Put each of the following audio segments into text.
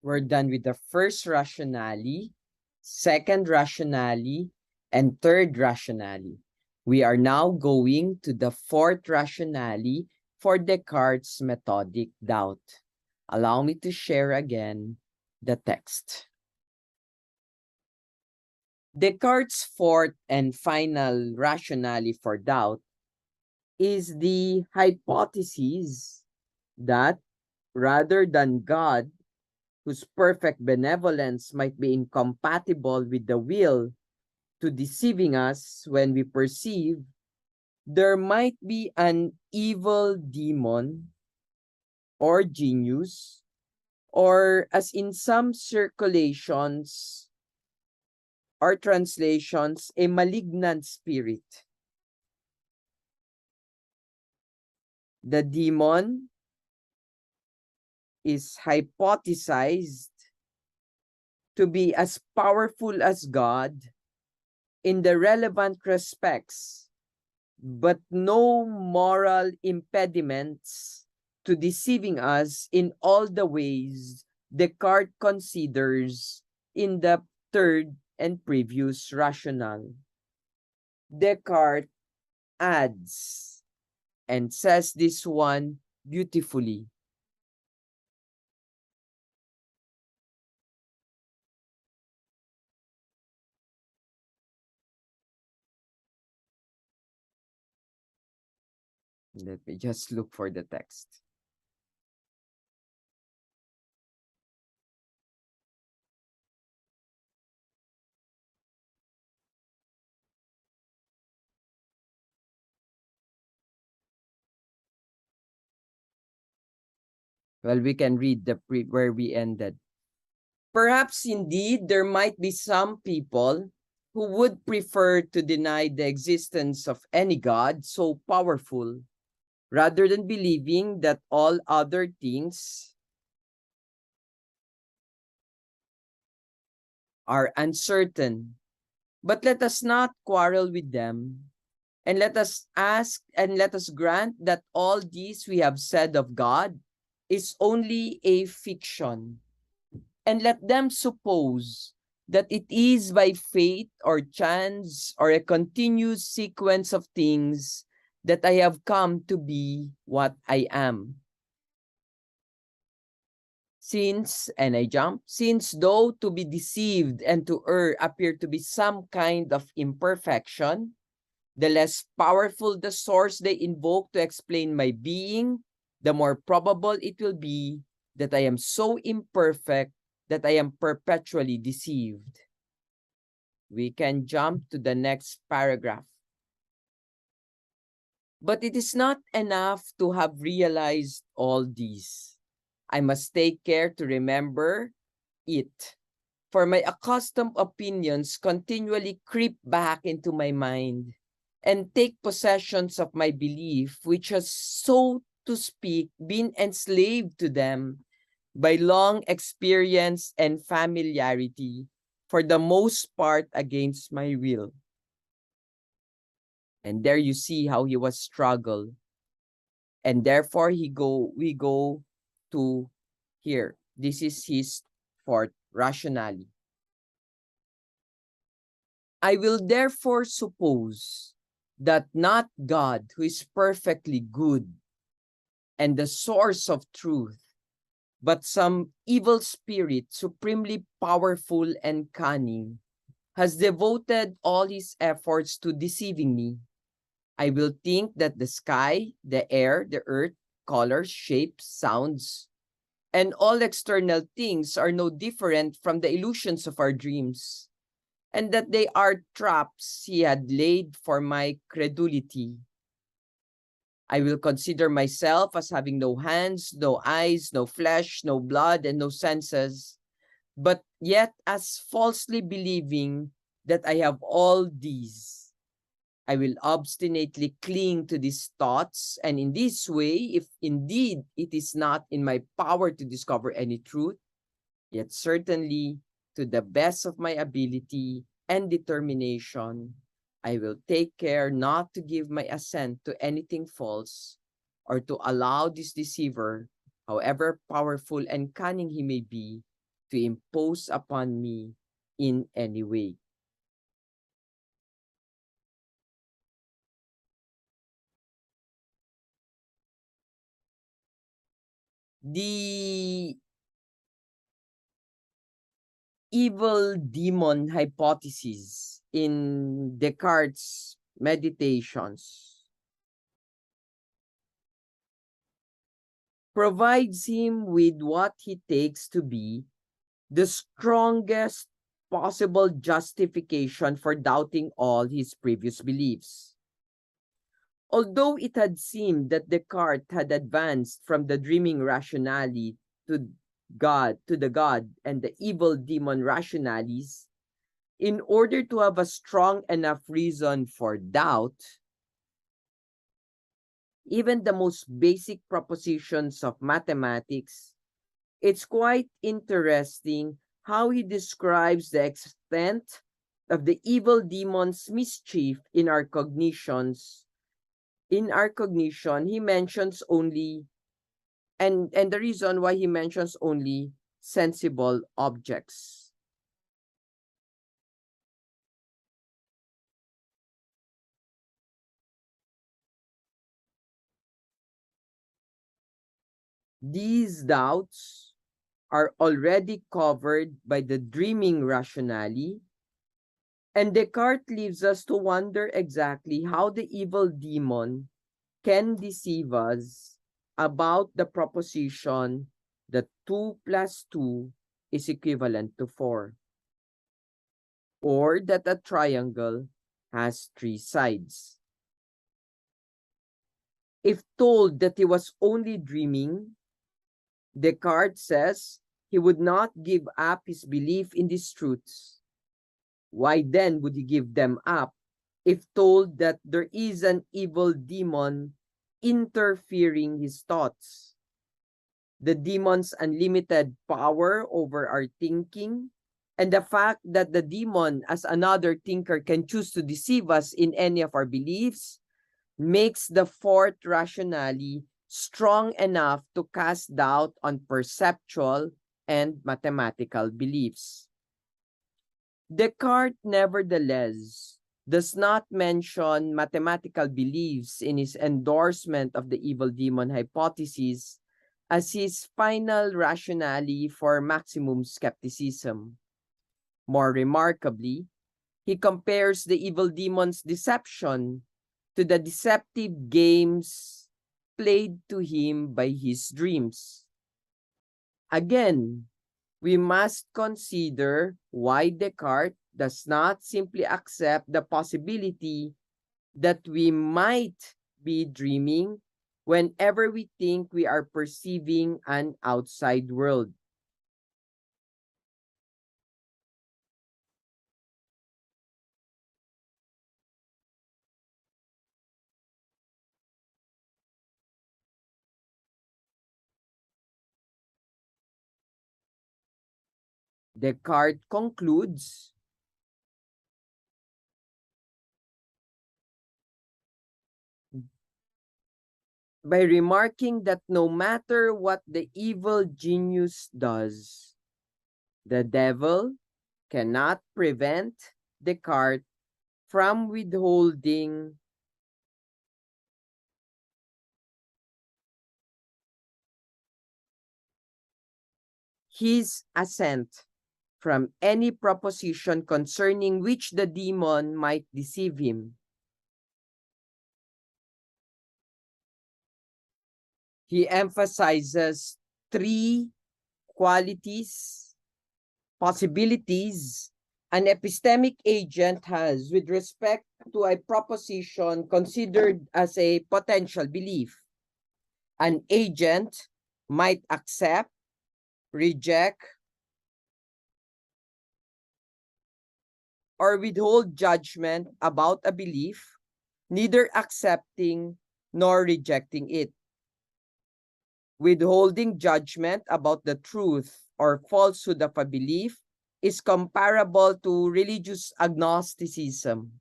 We're done with the first rationale, second rationale, and third rationale. We are now going to the fourth rationale for Descartes' methodic doubt. Allow me to share again the text. Descartes' fourth and final rationale for doubt is the hypothesis that rather than God, whose perfect benevolence might be incompatible with the will to deceiving us when we perceive, there might be an evil demon or genius, or as in some circulations or translations, a malignant spirit. The demon is hypothesized to be as powerful as God in the relevant respects, but no moral impediments to deceiving us in all the ways Descartes considers in the third and previous rationale. Descartes adds and says this one beautifully. Let me just look for the text. Well, we can read where we ended. Perhaps indeed there might be some people who would prefer to deny the existence of any God so powerful rather than believing that all other things are uncertain. But let us not quarrel with them, and let us ask and let us grant that all this we have said of God is only a fiction. And let them suppose that it is by fate or chance or a continuous sequence of things that I have come to be what I am. Since though to be deceived and to err appear to be some kind of imperfection, the less powerful the source they invoke to explain my being, the more probable it will be that I am so imperfect that I am perpetually deceived. We can jump to the next paragraph. But it is not enough to have realized all these. I must take care to remember it, for my accustomed opinions continually creep back into my mind and take possessions of my belief, which has, so to speak, been enslaved to them by long experience and familiarity, for the most part against my will. And there you see how he was struggled. And therefore we go to here. This is his fourth rationale. I will therefore suppose that not God, who is perfectly good and the source of truth, but some evil spirit supremely powerful and cunning has devoted all his efforts to deceiving me. I will think that the sky, the air, the earth, colors, shapes, sounds, and all external things are no different from the illusions of our dreams, and that they are traps he had laid for my credulity. I will consider myself as having no hands, no eyes, no flesh, no blood, and no senses, but yet as falsely believing that I have all these. I will obstinately cling to these thoughts, and in this way, if indeed it is not in my power to discover any truth, yet certainly to the best of my ability and determination, I will take care not to give my assent to anything false, or to allow this deceiver, however powerful and cunning he may be, to impose upon me in any way. The evil demon hypothesis in Descartes' meditations provides him with what he takes to be the strongest possible justification for doubting all his previous beliefs. Although it had seemed that Descartes had advanced from the dreaming rationale to the God and the evil demon rationales, in order to have a strong enough reason for doubt, even the most basic propositions of mathematics, it's quite interesting how he describes the extent of the evil demon's mischief in our cognitions. In our cognition, he mentions only, and the reason why he mentions only sensible objects. These doubts are already covered by the dreaming rationale, and Descartes leaves us to wonder exactly how the evil demon can deceive us about the proposition that 2 plus 2 is equivalent to 4, or that a triangle has 3 sides. If told that he was only dreaming, Descartes says he would not give up his belief in these truths. Why then would he give them up if told that there is an evil demon interfering his thoughts? The demon's unlimited power over our thinking, and the fact that the demon as another thinker can choose to deceive us in any of our beliefs, makes the fourth rationale strong enough to cast doubt on perceptual and mathematical beliefs. Descartes, nevertheless, does not mention mathematical beliefs in his endorsement of the evil demon hypothesis as his final rationale for maximum skepticism. More remarkably, he compares the evil demon's deception to the deceptive games played to him by his dreams. Again, we must consider why Descartes does not simply accept the possibility that we might be dreaming whenever we think we are perceiving an outside world. Descartes concludes by remarking that no matter what the evil genius does, the devil cannot prevent Descartes from withholding his assent from any proposition concerning which the demon might deceive him. He emphasizes 3 qualities, possibilities, an epistemic agent has with respect to a proposition considered as a potential belief. An agent might accept, reject, or withhold judgment about a belief, neither accepting nor rejecting it. Withholding judgment about the truth or falsehood of a belief is comparable to religious agnosticism.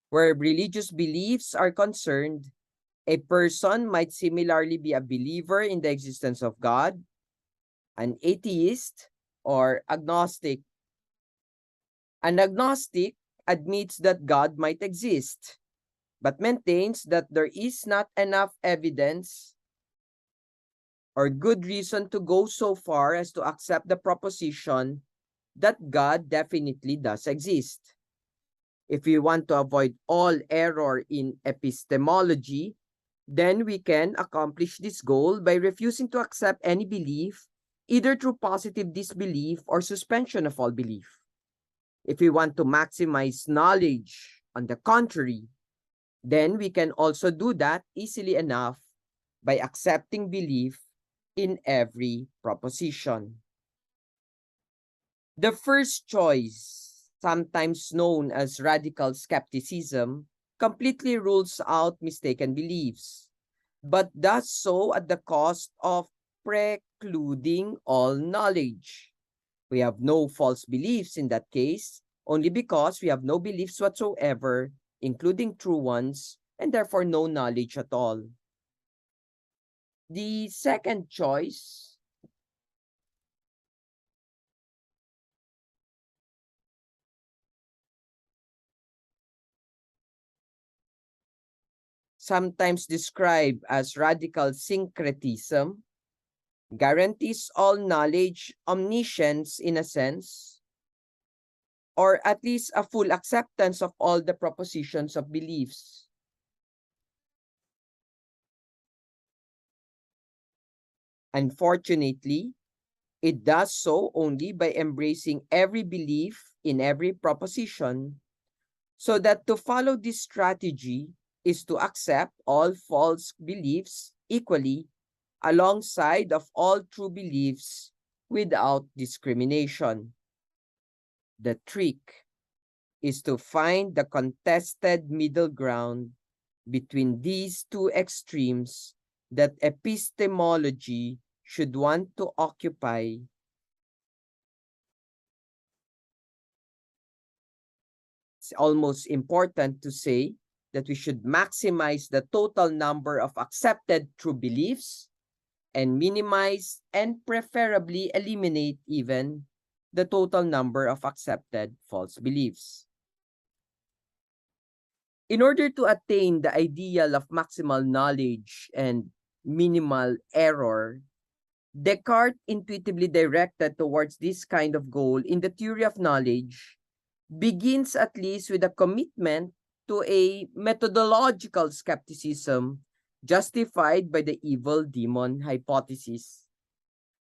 Where religious beliefs are concerned, a person might similarly be a believer in the existence of God, an atheist, or agnostic. An agnostic admits that God might exist, but maintains that there is not enough evidence or good reason to go so far as to accept the proposition that God definitely does exist. If we want to avoid all error in epistemology, then we can accomplish this goal by refusing to accept any belief, either through positive disbelief or suspension of all belief. If we want to maximize knowledge, on the contrary, then we can also do that easily enough by accepting belief in every proposition. The first choice, sometimes known as radical skepticism, completely rules out mistaken beliefs, but does so at the cost of precluding all knowledge. We have no false beliefs in that case, only because we have no beliefs whatsoever, including true ones, and therefore no knowledge at all. The second choice, sometimes described as radical syncretism, guarantees all knowledge, omniscience in a sense, or at least a full acceptance of all the propositions of beliefs. Unfortunately, it does so only by embracing every belief in every proposition, so that to follow this strategy is to accept all false beliefs equally alongside of all true beliefs without discrimination. The trick is to find the contested middle ground between these two extremes that epistemology should want to occupy. It's almost important to say that we should maximize the total number of accepted true beliefs and minimize and preferably eliminate even the total number of accepted false beliefs. In order to attain the ideal of maximal knowledge and minimal error, Descartes intuitively directed towards this kind of goal in the theory of knowledge begins at least with a commitment to a methodological skepticism justified by the evil demon hypothesis.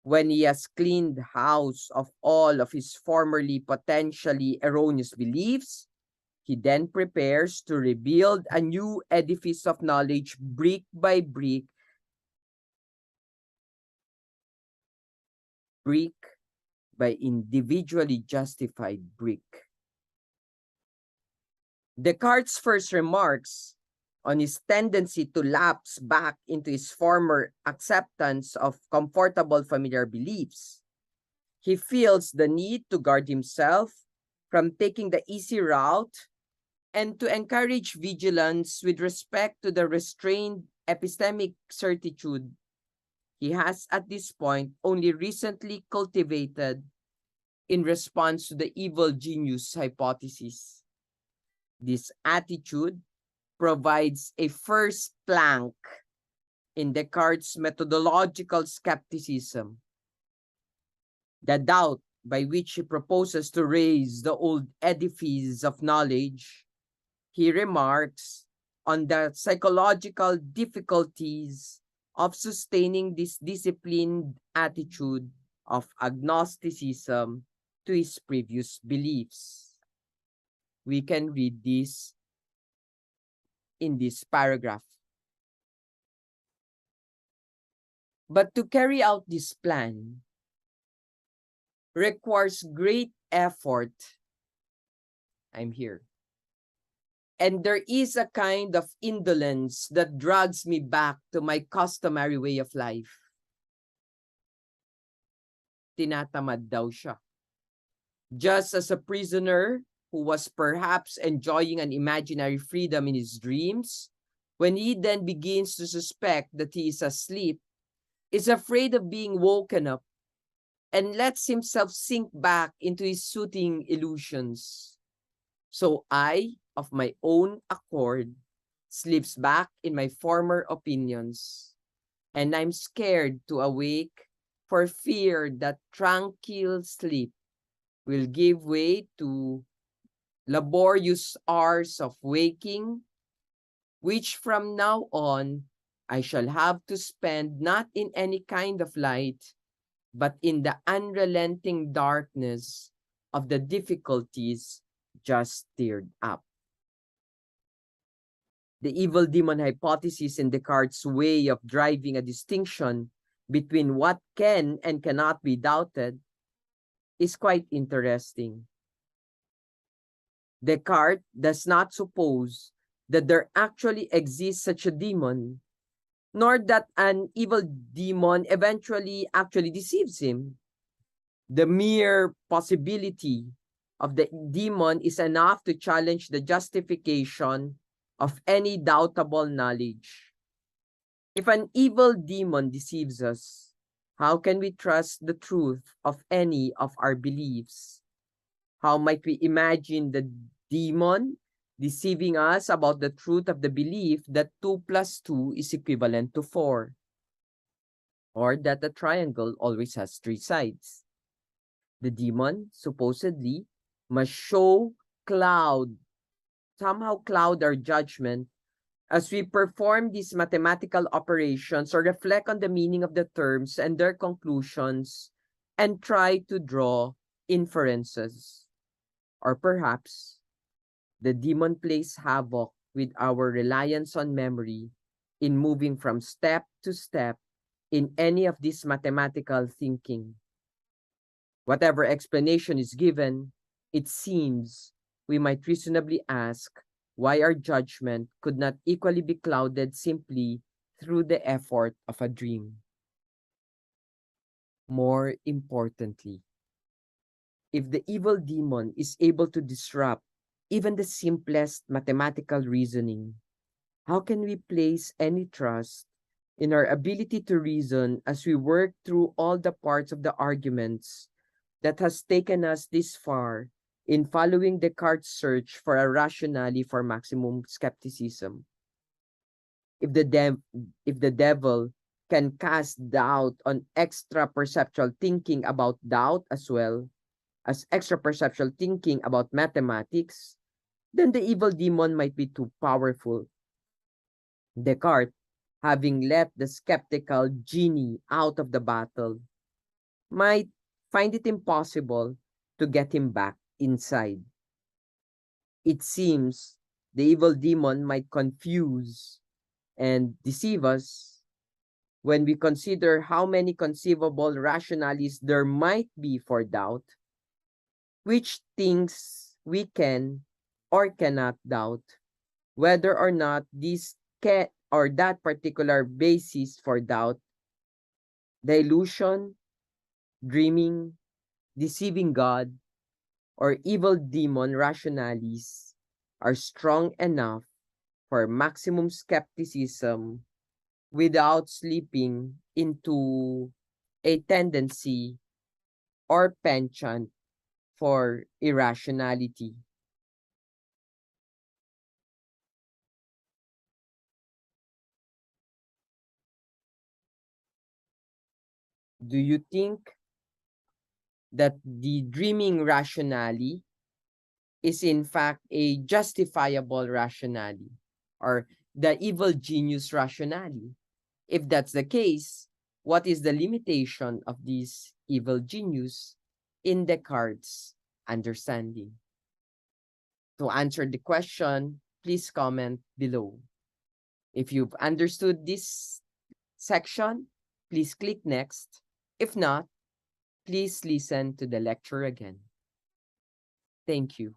When he has cleaned house of all of his formerly potentially erroneous beliefs, he then prepares to rebuild a new edifice of knowledge brick by brick by individually justified brick. Descartes' first remarks on his tendency to lapse back into his former acceptance of comfortable familiar beliefs. He feels the need to guard himself from taking the easy route and to encourage vigilance with respect to the restrained epistemic certitude he has at this point only recently cultivated in response to the evil genius hypothesis. This attitude provides a first plank in Descartes' methodological skepticism. The doubt by which he proposes to raise the old edifice of knowledge, he remarks on the psychological difficulties of sustaining this disciplined attitude of agnosticism to his previous beliefs. We can read this in this paragraph. But to carry out this plan requires great effort. I'm here. And there is a kind of indolence that drags me back to my customary way of life. Tinatamad daw siya. Just as a prisoner who was perhaps enjoying an imaginary freedom in his dreams, when he then begins to suspect that he is asleep, is afraid of being woken up, and lets himself sink back into his soothing illusions. So I, of my own accord, slips back in my former opinions, and I'm scared to awake for fear that tranquil sleep will give way to laborious hours of waking, which from now on I shall have to spend not in any kind of light, but in the unrelenting darkness of the difficulties just stirred up. The evil demon hypothesis in Descartes' way of driving a distinction between what can and cannot be doubted is quite interesting. Descartes does not suppose that there actually exists such a demon, nor that an evil demon eventually actually deceives him. The mere possibility of the demon is enough to challenge the justification of any doubtable knowledge. If an evil demon deceives us, how can we trust the truth of any of our beliefs? How might we imagine the demon deceiving us about the truth of the belief that 2 plus 2 is equivalent to 4? Or that a triangle always has 3 sides? The demon, supposedly, must somehow cloud our judgment as we perform these mathematical operations or reflect on the meaning of the terms and their conclusions and try to draw inferences. Or perhaps the demon plays havoc with our reliance on memory in moving from step to step in any of this mathematical thinking. Whatever explanation is given, it seems we might reasonably ask why our judgment could not equally be clouded simply through the effort of a dream. More importantly, if the evil demon is able to disrupt even the simplest mathematical reasoning, how can we place any trust in our ability to reason as we work through all the parts of the arguments that has taken us this far in following Descartes' search for a rationale for maximum skepticism? If the devil can cast doubt on extra perceptual thinking about doubt as well as extra perceptual thinking about mathematics, then the evil demon might be too powerful. Descartes, having let the skeptical genie out of the battle, might find it impossible to get him back inside. It seems the evil demon might confuse and deceive us when we consider how many conceivable rationales there might be for doubt, which things we can or cannot doubt, whether or not this can or that particular basis for doubt, the illusion, dreaming, deceiving God, or evil demon rationales are strong enough for maximum skepticism without slipping into a tendency or penchant for irrationality. Do you think that the dreaming rationale is in fact a justifiable rationale or the evil genius rationale? If that's the case, what is the limitation of this evil genius in Descartes' understanding? To answer the question, please comment below. If you've understood this section, please click next. If not, please listen to the lecture again. Thank you.